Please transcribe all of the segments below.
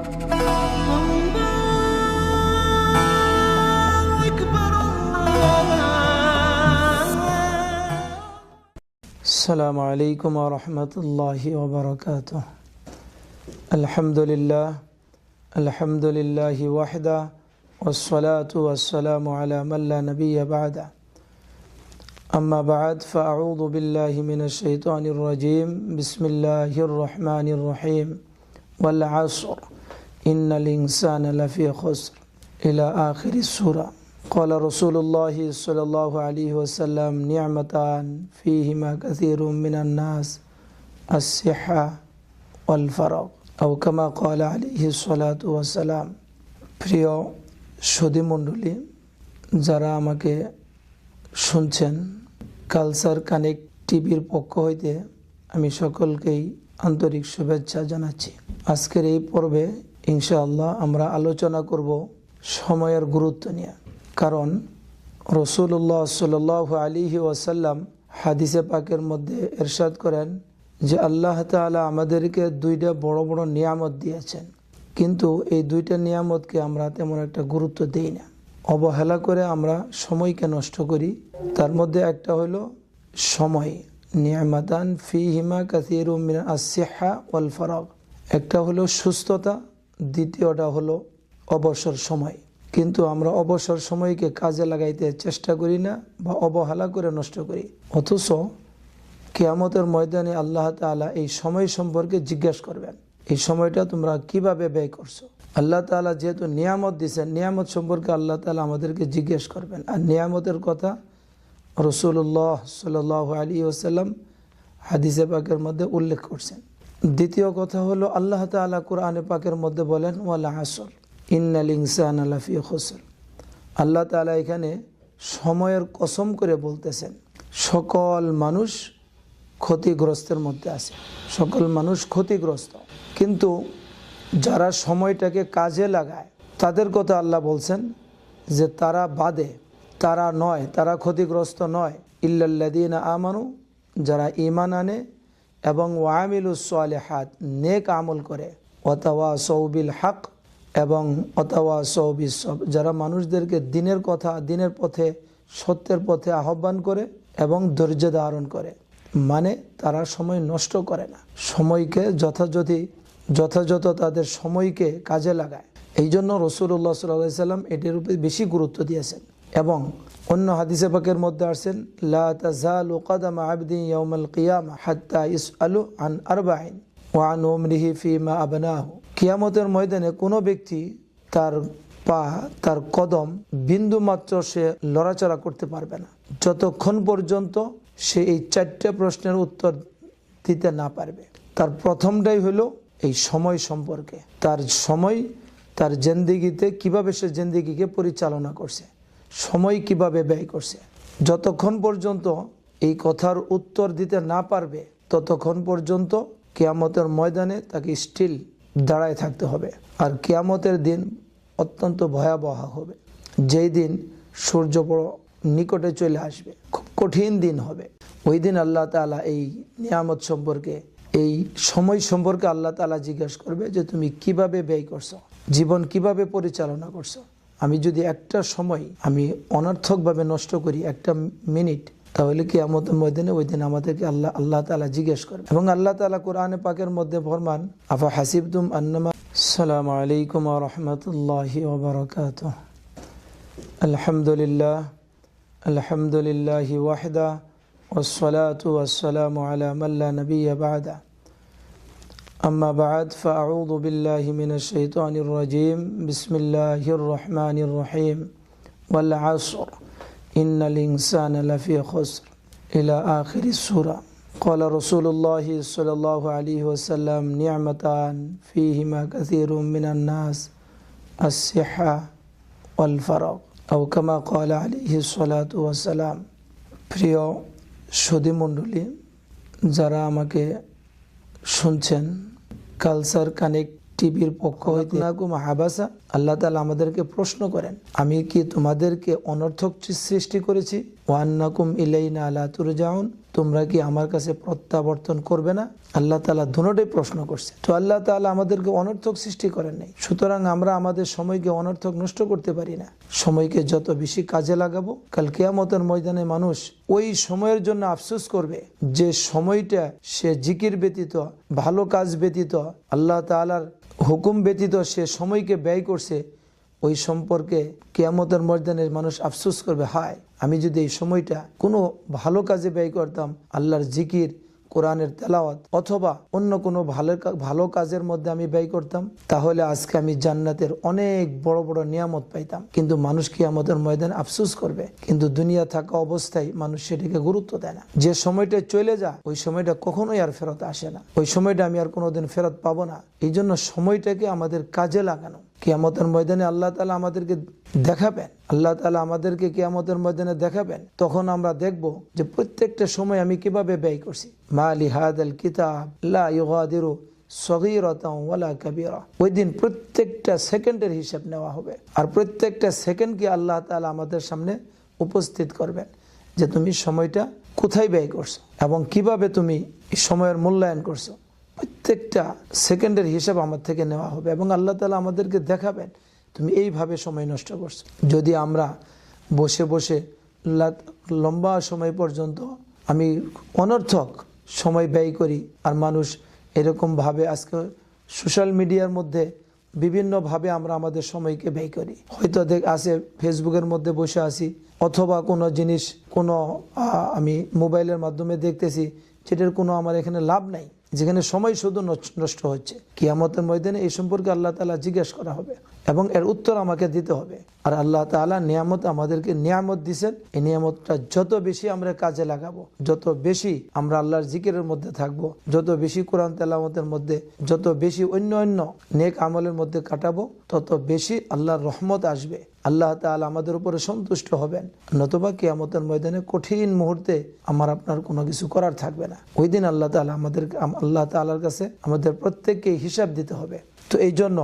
السلام عليكم ورحمة الله وبركاته. الحمد لله وحده والصلاة والسلام على من لا نبي بعده. أما بعد فأعوذ بالله من الشيطان الرجيم. بسم الله الرحمن الرحيم. والعصر إن الإنسان لفي خسر إلى آخر السورة. قال رسول الله صلى الله عليه وسلم نعمتان فيهما كثير من الناس الصحة والفراغ أو كما قال عليه الصلاة والسلام. প্রিয় সুধী মণ্ডলী, যারা আমাকে শুনছেন, কালচার কানেক্ট টিভির পক্ষ হইতে আমি সকলকেই আন্তরিক শুভেচ্ছা জানাচ্ছি। আজকের এই পর্বে ইনশাআল্লাহ আমরা আলোচনা করব সময়ের গুরুত্ব নিয়ে। কারণ রাসূলুল্লাহ সাল্লাল্লাহু আলাইহি ওয়াসাল্লাম হাদিসে পাকের মধ্যে ইরশাদ করেন যে আল্লাহ তাআলা আমাদেরকে দুইটা বড় বড় নিয়ামত দিয়েছেন, কিন্তু এই দুইটা নিয়ামতকে আমরা তেমন একটা গুরুত্ব দেই না, অবহেলা করে আমরা সময়কে নষ্ট করি। তার মধ্যে একটা হলো সময়, নিয়ামাতান ফিহিমা কাসীরুম মিন আস-সিহহা ওয়াল ফারাগ। একটা হলো সুস্থতা, দ্বিতীয়টা হলো অবসর সময়। কিন্তু আমরা অবসর সময়কে কাজে লাগাইতে চেষ্টা করি না বা অবহেলা করে নষ্ট করি। অথচ কিয়ামতের ময়দানে আল্লাহ তাআলা এই সময় সম্পর্কে জিজ্ঞাসা করবেন, এই সময়টা তোমরা কিভাবে ব্যয় করছো। আল্লাহ তাআলা যেহেতু নিয়ামত দিয়েছেন, নিয়ামত সম্পর্কে আল্লাহ তাআলা আমাদেরকে জিজ্ঞেস করবেন। আর নিয়ামতের কথা রাসূলুল্লাহ সাল্লাল্লাহু আলাইহি ওয়াসাল্লাম হাদিসে পাকের মধ্যে উল্লেখ করছেন। দ্বিতীয় কথা হলো আল্লাহ তাআলা কোরআনে পাকের মধ্যে বলেন ওয়াল আসর ইন্নাল ইনসানা লাফি খুসর। আল্লাহ তাআলা এখানে সময়ের কসম করে বলতেছেন সকল মানুষ ক্ষতিগ্রস্তের মধ্যে আছে, সকল মানুষ ক্ষতিগ্রস্ত। কিন্তু যারা সময়টাকে কাজে লাগায় তাদের কথা আল্লাহ বলছেন যে তারা বাদে, তারা নয়, তারা ক্ষতিগ্রস্ত নয়। ইল্লাল্লাযীনা আমানু, যারা ঈমান আনে এবং ওয়ামিলুস সালিহাত, নেক আমল করে, ওয়াতাওয়াসাউ বিল হক এবং ওয়াতাওয়াসাউ বিস সবর, যারা মানুষদেরকে দিনের কথা, দিনের পথে, সত্যের পথে আহ্বান করে এবং ধৈর্য ধারণ করে। মানে তারা সময় নষ্ট করে না, সময়কে যথাযথ তাদের সময়কে কাজে লাগায়। এই জন্য রাসূলুল্লাহ সাল্লাল্লাহু আলাইহি ওয়াসাল্লাম এটির উপরে বেশি গুরুত্ব দিয়েছেন। এবং অন্য হাদিসে পাকের মধ্যে আসেন লা তাযালু কদামা আবদিন ইয়াউমাল কিয়ামা হাত্তা ইসআলু আন আরবাইন ওয়া আন উমরিহি ফিমা আবনাহু। কিয়ামতের ময়দানে কোনো ব্যক্তি তার পা, তার কদম বিন্দু মাত্র সে লড়াচড়া করতে পারবে না যতক্ষণ পর্যন্ত সে এই চারটে প্রশ্নের উত্তর দিতে না পারবে। তার প্রথমটাই হলো এই সময় সম্পর্কে, তার সময়, তার জিন্দেগিতে কিভাবে সে জিন্দেগিকে পরিচালনা করছে, সময় কিভাবে ব্যয় করছে। যতক্ষণ পর্যন্ত এই কথার উত্তর দিতে না পারবে ততক্ষণ পর্যন্ত কিয়ামতের ময়দানে তাকে স্টিল দাঁড়ায় থাকতে হবে। আর কিয়ামতের দিন অত্যন্ত ভয়াবহ হবে, যেই দিন সূর্য বড় নিকটে চলে আসবে, খুব কঠিন দিন হবে। ওই দিন আল্লাহ তাআলা এই নিয়ামত সম্পর্কে, এই সময় সম্পর্কে আল্লাহ তাআলা জিজ্ঞাসা করবে যে তুমি কিভাবে ব্যয় করছো, জীবন কিভাবে পরিচালনা করছো। আমি যদি একটা সময় আমি অনর্থকভাবে নষ্ট করি, একটা মিনিট, তাহলে কিয়ামতের ময়দানে ওই দিন আমাদেরকে আল্লাহ তাআলা জিজ্ঞেস করবে। এবং আল্লাহ তাআলা কোরআনে পাকের মধ্যে ফরমান আফা হাসিবতুম আন্নামা। আসসালামু আলাইকুম ওয়া রাহমাতুল্লাহি ওয়া বারাকাতুহু। আলহামদুলিল্লাহি ওয়াহদা والصلاة والسلام على من لا نبي بعده. أما بعد فأعوذ بالله من الشيطان الرجيم. بسم الله الرحمن الرحيم. والعصر إن الإنسان لفي خسر إلى آخر السورة. قال رسول الله صلى الله عليه وسلم نعمتان فيهما كثير من الناس الصحة والفراغ أو كما قال عليه الصلاة والسلام. প্রিয় সুধী মণ্ডলী, যারা আমাকে শুনছেন, কালচার কানেক্ট টিভির পক্ষ হইতে হাবাসা, আল্লাহ তাআলা আমাদেরকে প্রশ্ন করেন আমি কি তোমাদেরকে অনর্থক সৃষ্টি করেছি? ওয়ান্নাকুম ইলাইনা লা তুরজাউন, তোমরা কি আমার কাছে প্রত্যাবর্তন করবে না? আল্লাহ তাআলা দুটোই প্রশ্ন করছে। তো আল্লাহ তাআলা আমাদেরকে অনর্থক সৃষ্টি করেন নাই, সুতরাং আমরা আমাদের সময়কে অনর্থক নষ্ট করতে পারি না। সময়কে যত বেশি কাজে লাগাবো, কাল কিয়ামতের ময়দানে মানুষ ওই সময়ের জন্য আফসোস করবে যে সময়টা সে জিকির ব্যতীত, ভালো কাজ ব্যতীত, আল্লাহ তাআলার হুকুম ব্যতীত সে সময়কে ব্যয় করছে। ওই সম্পর্কে কিয়ামতের ময়দানে মানুষ আফসোস করবে, হায় আমি যদি এই সময়টা কোনো ভালো কাজে ব্যয় করতাম, আল্লাহর জিকির, কোরআনের তেলাওয়াত অথবা অন্য কোনো ভালো কাজের মধ্যে আমি ব্যয় করতাম, তাহলে আজকে আমি জান্নাতের অনেক বড় বড় নিয়ামত পাইতাম। কিন্তু মানুষ কিয়ামতের ময়দানে আফসোস করবে, কিন্তু দুনিয়া থাকা অবস্থায় মানুষ সেটাকে গুরুত্ব দেয় না। যে সময়টা চলে যায় ওই সময়টা কখনোই আর ফেরত আসে না, ওই সময়টা আমি আর কোনোদিন ফেরত পাবো না। এই জন্য সময়টাকে আমাদের কাজে লাগানো। কিয়ামতের ময়দানে আল্লাহ তাআলা আমাদেরকে দেখাবেন, আল্লাহ তাআলা আমাদেরকে কিয়ামতের ময়দানে দেখাবেন। তখন আমরা দেখব যে প্রত্যেকটা সময় আমি কিভাবে ব্যয় করছি। মা লিহাদাল কিতাব লা ইউগাদিরু সগীরাতান ওয়ালা কাবীরা। ওই দিন প্রত্যেকটা সেকেন্ডের হিসাব নেওয়া হবে, আর প্রত্যেকটা সেকেন্ডকে আল্লাহ তাআলা আমাদের সামনে উপস্থিত করবেন যে তুমি সময়টা কোথায় ব্যয় করছো এবং কিভাবে তুমি এই সময়ের মূল্যায়ন করছো। প্রত্যেকটা সেকেন্ডের হিসাব আমার থেকে নেওয়া হবে এবং আল্লাহ তাআলা আমাদেরকে দেখাবেন তুমি এইভাবে সময় নষ্ট করছো। যদি আমরা বসে বসে লম্বা সময় পর্যন্ত আমি অনর্থক সময় ব্যয় করি, আর মানুষ এরকমভাবে আজকে সোশ্যাল মিডিয়ার মধ্যে বিভিন্নভাবে আমরা আমাদের সময়কে ব্যয় করি। হয়তো আসে ফেসবুকের মধ্যে বসে আছি, অথবা কোনো জিনিস আমি মোবাইলের মাধ্যমে দেখতেছি যেটার কোনো আমার এখানে লাভ নাই, যেখানে সময় শুধু নষ্ট হচ্ছে। কিয়ামতের ময়দানে এই সম্পর্কে আল্লাহ তাআলা জিজ্ঞেস করা হবে এবং এর উত্তর আমাকে দিতে হবে। আর আল্লাহ তাআলা নিয়ামত আমাদেরকে নিয়ামত দিয়েছেন, এই নিয়ামতটা যত বেশি আমরা কাজে লাগাবো, যত বেশি আমরা আল্লাহর জিকিরের মধ্যে থাকবো, যত বেশি কোরআন তেলাওয়াতের মধ্যে, যত বেশি অন্য নেক আমলের মধ্যে কাটাবো, তত বেশি আল্লাহর রহমত আসবে। আল্লাহ তাআলা আমাদের উপরে সন্তুষ্ট হবেন। নতুবা কিয়ামতের ময়দানে কঠিন মুহূর্তে আমার আপনার কোনো কিছু করার থাকবে না। ওই দিন আল্লাহ তাআলার কাছে আমাদের প্রত্যেককে হিসাব দিতে হবে। তো এই জন্য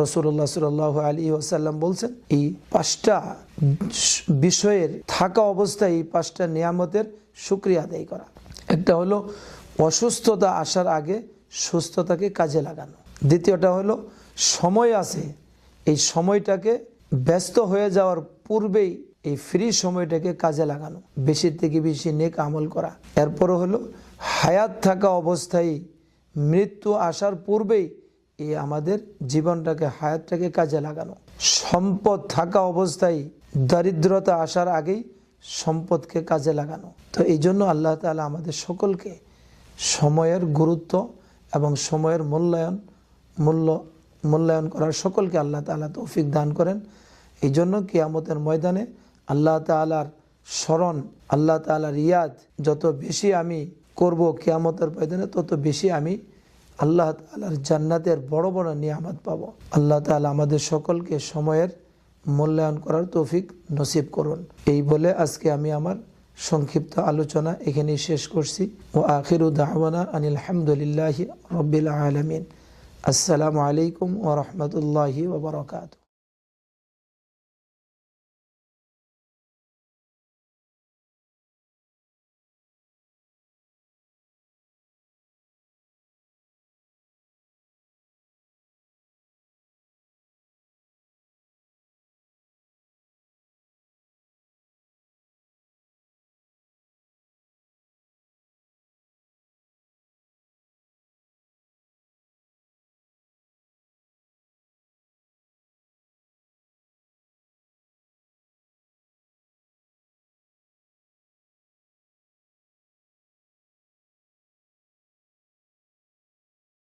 রাসূলুল্লাহ সাল্লাল্লাহু আলাইহি ওয়াসাল্লাম বলছেন, এই 5টা বিষয়ের থাকা অবস্থায় এই 5টা নিয়ামতের শুকরিয়া আদায় করা। একটা হলো অসুস্থতা আসার আগে সুস্থতাকে কাজে লাগানো। দ্বিতীয়টা হলো সময় আছে, এই সময়টাকে ব্যস্ত হয়ে যাওয়ার পূর্বেই এই ফ্রি সময়টাকে কাজে লাগানো, বেশি থেকে বেশি নেক আমল করা। এরপরে হলো হায়াত থাকা অবস্থায়, মৃত্যু আসার পূর্বেই এই আমাদের জীবনটাকে, হায়াতটাকে কাজে লাগানো। সম্পদ থাকা অবস্থায়, দারিদ্রতা আসার আগেই সম্পদকে কাজে লাগানো। তো এই জন্য আল্লাহ তাআলা আমাদের সকলকে সময়ের গুরুত্ব এবং সময়ের মূল্যায়ন করার সকলকে আল্লাহ তাআলা তৌফিক দান করেন। এই জন্য কিয়ামতের ময়দানে আল্লাহ তাআলার স্মরণ, আল্লাহ তাআলার ইয়াদ যত বেশি আমি করব কিয়ামতের ময়দানে, তত বেশি আমি আল্লাহ তাআলার জান্নাতের বড় বড় নিয়ামত পাবো। আল্লাহ তাআলা আমাদের সকলকে সময়ের মূল্যায়ন করার তৌফিক নসিব করুন। এই বলে আজকে আমি আমার সংক্ষিপ্ত আলোচনা এখানেই শেষ করছি। ও আখিরু দাওয়ানা আনিল হামদুলিল্লাহি রাব্বিল আলামিন। আসসালামু আলাইকুম ওয়া রাহমাতুল্লাহি ওয়া বারাকাতুহু।